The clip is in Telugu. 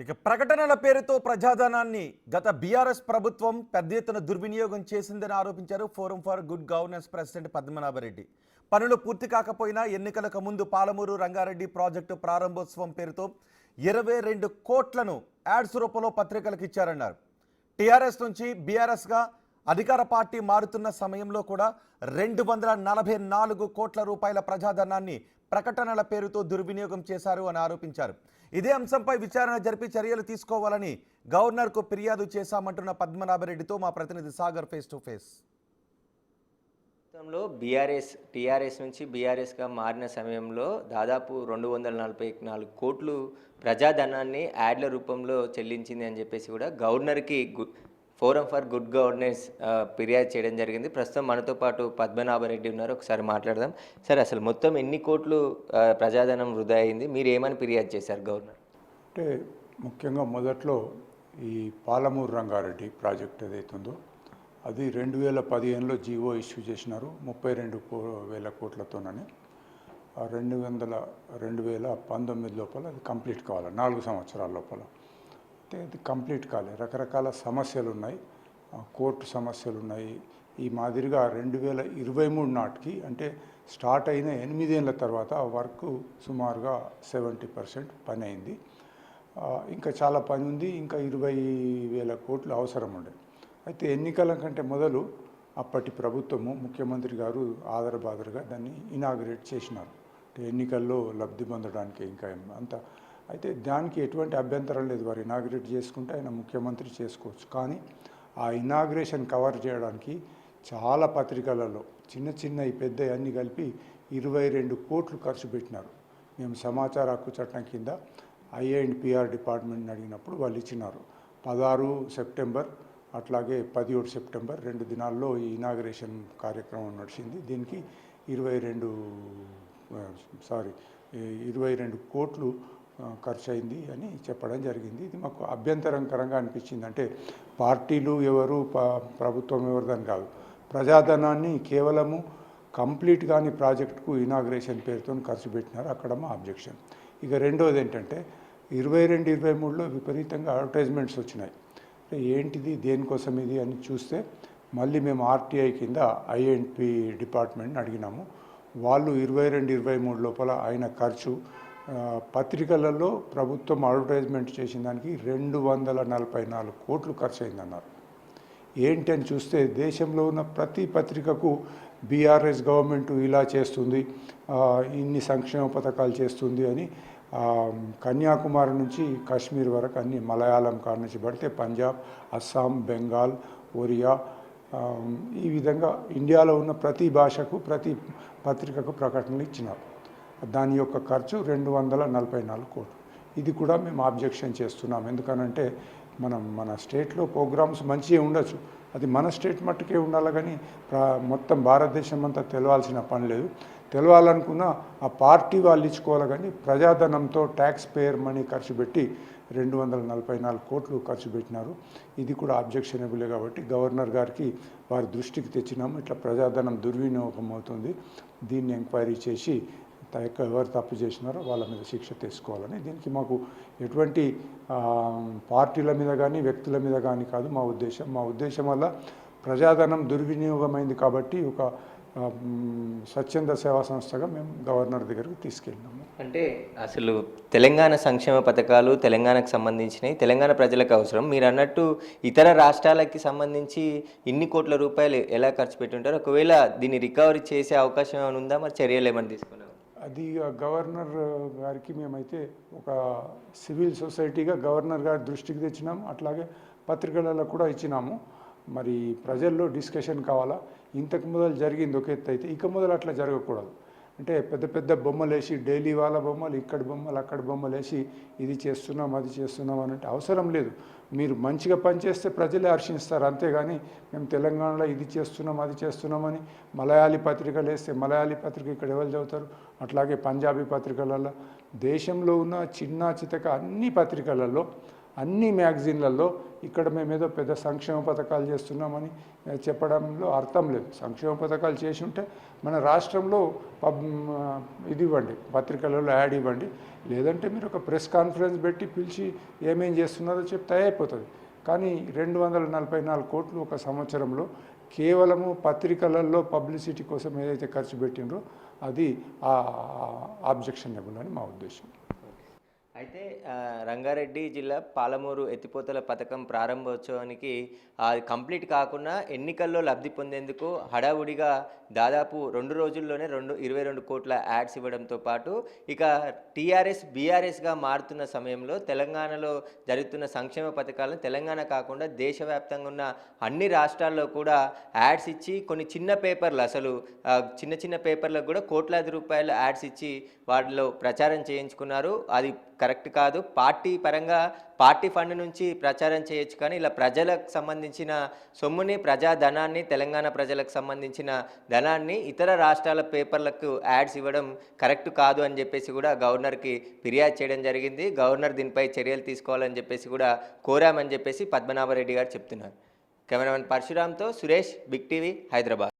ఇక ప్రకటనల పేరుతో ప్రజాధనాన్ని గత బీఆర్ఎస్ ప్రభుత్వం పెద్ద ఎత్తున దుర్వినియోగం చేసిందని ఆరోపించారు forum for good governance president Padmanabha Reddy. పనులు పూర్తి కాకపోయినా ఎన్నికలకు ముందు పాలమూరు రంగారెడ్డి ప్రాజెక్టు ప్రారంభోత్సవం పేరుతో 22 కోట్లను యాడ్స్ రూపంలో పత్రికలకు ఇచ్చారన్నారు. టీఆర్ఎస్ నుంచి బీఆర్ఎస్గా అధికార పార్టీ మారుతున్న సమయంలో కూడా 244 కోట్ల రూపాయల ప్రజాధనాన్ని ప్రకటనల పేరుతో దుర్వినియోగం చేశారు అని ఆరోపించారు. ఇదే అంశంపై విచారణ జరిపి చర్యలు తీసుకోవాలని గవర్నర్కు ఫిర్యాదు చేశామంటున్న పద్మనాభరెడ్డితో మా ప్రతినిధి సాగర్ ఫేస్ టు ఫేస్. గతంలో టీఆర్ఎస్ నుంచి బీఆర్ఎస్గా మారిన సమయంలో దాదాపు 244 కోట్లు ప్రజాధనాన్ని యాడ్ల రూపంలో చెల్లించింది అని చెప్పేసి కూడా గవర్నర్కి ఫోరం ఫర్ గుడ్ గవర్నెన్స్ ఫిర్యాదు చేయడం జరిగింది. ప్రస్తుతం మనతో పాటు పద్మనాభరెడ్డి ఉన్నారు, ఒకసారి మాట్లాడదాం. సార్, అసలు మొత్తం ఎన్ని కోట్లు ప్రజాధనం వృధా అయింది, మీరు ఏమని ఫిర్యాదు చేశారు గవర్నర్? అంటే ముఖ్యంగా మొదట్లో ఈ పాలమూరు రంగారెడ్డి ప్రాజెక్ట్ ఏదైతుందో అది 2015లో జీవో ఇష్యూ చేసినారు 32,000 కోట్లతోనని. 2019 లోపల అది కంప్లీట్ కావాలి, 4 సంవత్సరాల లోపల. అయితే అది కంప్లీట్ కాలే, రకరకాల సమస్యలు ఉన్నాయి, కోర్టు సమస్యలు ఉన్నాయి. ఈ మాదిరిగా 2023 నాటికి అంటే స్టార్ట్ అయిన 8 ఏళ్ళ తర్వాత ఆ వర్క్ సుమారుగా 70% పని అయింది. ఇంకా చాలా పని ఉంది, ఇంకా 20,000 కోట్లు అవసరం ఉండే. అయితే ఎన్నికల కంటే మొదలు అప్పటి ప్రభుత్వము ముఖ్యమంత్రి గారు ఆదరబాదరగా దాన్ని ఇనాగ్రేట్ చేసినారు. ఎన్నికల్లో లబ్ధి పొందడానికి ఇంకా అంత. అయితే దానికి ఎటువంటి అభ్యంతరం లేదు, వారు ఇనాగ్రేట్ చేసుకుంటే ఆయన ముఖ్యమంత్రి చేసుకోవచ్చు. కానీ ఆ ఇనాగ్రేషన్ కవర్ చేయడానికి చాలా పత్రికలలో చిన్న పెద్ద అన్నీ కలిపి 22 కోట్లు ఖర్చు పెట్టినారు. మేము సమాచార హక్కు చట్టం కింద IR&PR డిపార్ట్మెంట్ని అడిగినప్పుడు వాళ్ళు ఇచ్చినారు. 16 సెప్టెంబర్ అట్లాగే 17 సెప్టెంబర్ 2 దినాల్లో ఈ ఇనాగ్రేషన్ కార్యక్రమం నడిచింది. దీనికి 22 కోట్లు ఖర్చు అయింది అని చెప్పడం జరిగింది. ఇది మాకు అభ్యంతరకరంగా అనిపించింది. అంటే పార్టీలు ఎవరు ప్రభుత్వం ఎవరిదని కాదు, ప్రజాధనాన్ని కేవలము కంప్లీట్ కాని ప్రాజెక్టుకు ఇనాగ్రేషన్ పేరుతో ఖర్చు పెట్టినారు, అక్కడ మా అబ్జెక్షన్. ఇక రెండోది ఏంటంటే 22-23లో విపరీతంగా అడ్వర్టైజ్మెంట్స్ వచ్చినాయి. ఏంటిది, దేనికోసం ఇది అని చూస్తే మళ్ళీ మేము RTI కింద IR&P డిపార్ట్మెంట్ని అడిగినాము. వాళ్ళు 22-23 లోపల అయిన ఖర్చు పత్రికలలో ప్రభుత్వం అడ్వర్టైజ్మెంట్ చేసిన దానికి 244 కోట్లు ఖర్చు అయిందన్నారు. ఏంటి అని చూస్తే దేశంలో ఉన్న ప్రతి పత్రికకు బీఆర్ఎస్ గవర్నమెంట్ ఇలా చేస్తుంది, ఇన్ని సంక్షేమ పథకాలు చేస్తుంది అని కన్యాకుమారి నుంచి కాశ్మీర్ వరకు అన్ని, మలయాళం కాడ నుంచి పడితే పంజాబ్, అస్సాం, బెంగాల్, ఒరియా, ఈ విధంగా ఇండియాలో ఉన్న ప్రతి భాషకు ప్రతి పత్రికకు ప్రకటనలు ఇచ్చినారు. దాని యొక్క ఖర్చు 244 కోట్లు. ఇది కూడా మేము ఆబ్జెక్షన్ చేస్తున్నాం. ఎందుకనంటే మన స్టేట్లో ప్రోగ్రామ్స్ మంచిగా ఉండొచ్చు, అది మన స్టేట్ మట్టుకే ఉండాలి, కానీ మొత్తం భారతదేశం అంతా తెలవాల్సిన పని లేదు. తెలవాలనుకున్న ఆ పార్టీ వాళ్ళు ఇచ్చుకోవాలి, కానీ ప్రజాధనంతో ట్యాక్స్ పేయర్ మనీ ఖర్చు పెట్టి 244 కోట్లు ఖర్చు పెట్టినారు. ఇది కూడా అబ్జెక్షనబులే. కాబట్టి గవర్నర్ గారికి వారి దృష్టికి తెచ్చినాము, ఇట్లా ప్రజాధనం దుర్వినియోగం అవుతుంది, దీన్ని ఎంక్వైరీ చేసి ఎవరు తప్పు చేసినారో వాళ్ళ మీద శిక్ష తీసుకోవాలని. దీనికి మాకు ఎటువంటి పార్టీల మీద కానీ వ్యక్తుల మీద కానీ కాదు మా ఉద్దేశం వల్ల ప్రజాధనం దుర్వినియోగమైంది కాబట్టి ఒక స్వచ్ఛంద సేవా సంస్థగా మేము గవర్నర్ దగ్గరికి తీసుకెళ్ళినాము. అంటే అసలు తెలంగాణ సంక్షేమ పథకాలు తెలంగాణకు సంబంధించినవి, తెలంగాణ ప్రజలకు అవసరం. మీరు అన్నట్టు ఇతర రాష్ట్రాలకి సంబంధించి ఇన్ని కోట్ల రూపాయలు ఎలా ఖర్చు పెట్టుంటారు, ఒకవేళ దీన్ని రికవరీ చేసే అవకాశం ఏమైనా ఉందా, మరి చర్యలు ఏమైనా తీసుకున్నారు? అది గవర్నర్ గారికి మేమైతే ఒక సివిల్ సొసైటీగా గవర్నర్ గారి దృష్టికి తెచ్చినాము, అట్లాగే పత్రికలలో కూడా ఇచ్చినాము. మరి ప్రజల్లో డిస్కషన్ కావాలా. ఇంతకు మొదలు జరిగింది ఒక ఎత్తు అయితే, ఇక మొదలు అట్లా జరగకూడదు. అంటే పెద్ద బొమ్మలు వేసి, డైలీ వాళ్ళ బొమ్మలు, ఇక్కడ బొమ్మలు, అక్కడ బొమ్మలు వేసి ఇది చేస్తున్నాం అది చేస్తున్నాం అనంటే అవసరం లేదు. మీరు మంచిగా పనిచేస్తే ప్రజలే హర్షిస్తారు, అంతేగాని మేము తెలంగాణలో ఇది చేస్తున్నాం అది చేస్తున్నామని మలయాళీ పత్రికలు వేస్తే మలయాళీ పత్రిక ఇక్కడ ఎవరు చదువుతారు? అట్లాగే పంజాబీ పత్రికలలో, దేశంలో ఉన్న చిన్న చితక అన్ని పత్రికలలో అన్ని మ్యాగజైన్లలో ఇక్కడ మేమేదో పెద్ద సంక్షేమ పథకాలు చేస్తున్నామని చెప్పడంలో అర్థం లేదు. సంక్షేమ పథకాలు చేసి ఉంటే మన రాష్ట్రంలో ఇది ఇవ్వండి, పత్రికలలో యాడ్ ఇవ్వండి, లేదంటే మీరు ఒక ప్రెస్ కాన్ఫరెన్స్ పెట్టి పిలిచి ఏమేం చేస్తున్నారో చెప్తే అయిపోతుంది. కానీ 244 కోట్లు ఒక సంవత్సరంలో కేవలము పత్రికలలో పబ్లిసిటీ కోసం ఏదైతే ఖర్చు పెట్టినరో అది ఆబ్జెక్షనబుల్ అని మా ఉద్దేశం. అయితే రంగారెడ్డి జిల్లా పాలమూరు ఎత్తిపోతల పథకం ప్రారంభోత్సవానికి అది కంప్లీట్ కాకుండా ఎన్నికల్లో లబ్ధి పొందేందుకు హడావుడిగా దాదాపు 2 రోజుల్లోనే 22 కోట్ల యాడ్స్ ఇవ్వడంతో పాటు ఇక టీఆర్ఎస్ బీఆర్ఎస్గా మారుతున్న సమయంలో తెలంగాణలో జరుగుతున్న సంక్షేమ పథకాలను తెలంగాణ కాకుండా దేశవ్యాప్తంగా ఉన్న అన్ని రాష్ట్రాల్లో కూడా యాడ్స్ ఇచ్చి కొన్ని చిన్న పేపర్లు అసలు చిన్న పేపర్లకు కూడా కోట్లాది రూపాయల యాడ్స్ ఇచ్చి వాటిలో ప్రచారం చేయించుకున్నారు. అది కరెక్ట్ కాదు. పార్టీ పరంగా పార్టీ ఫండ్ నుంచి ప్రచారం చేయొచ్చు, కానీ ఇలా ప్రజలకు సంబంధించిన సొమ్ముని, ప్రజాధనాన్ని, తెలంగాణ ప్రజలకు సంబంధించిన ధనాన్ని ఇతర రాష్ట్రాల పేపర్లకు యాడ్స్ ఇవ్వడం కరెక్ట్ కాదు అని చెప్పేసి కూడా గవర్నర్కి ఫిర్యాదు చేయడం జరిగింది. గవర్నర్ దీనిపై చర్యలు తీసుకోవాలని చెప్పేసి కూడా కోరామని చెప్పేసి పద్మనాభరెడ్డి గారు చెప్తున్నారు. కెమెరామెన్ పరశురామ్తో సురేష్, బిగ్ టీవీ, హైదరాబాద్.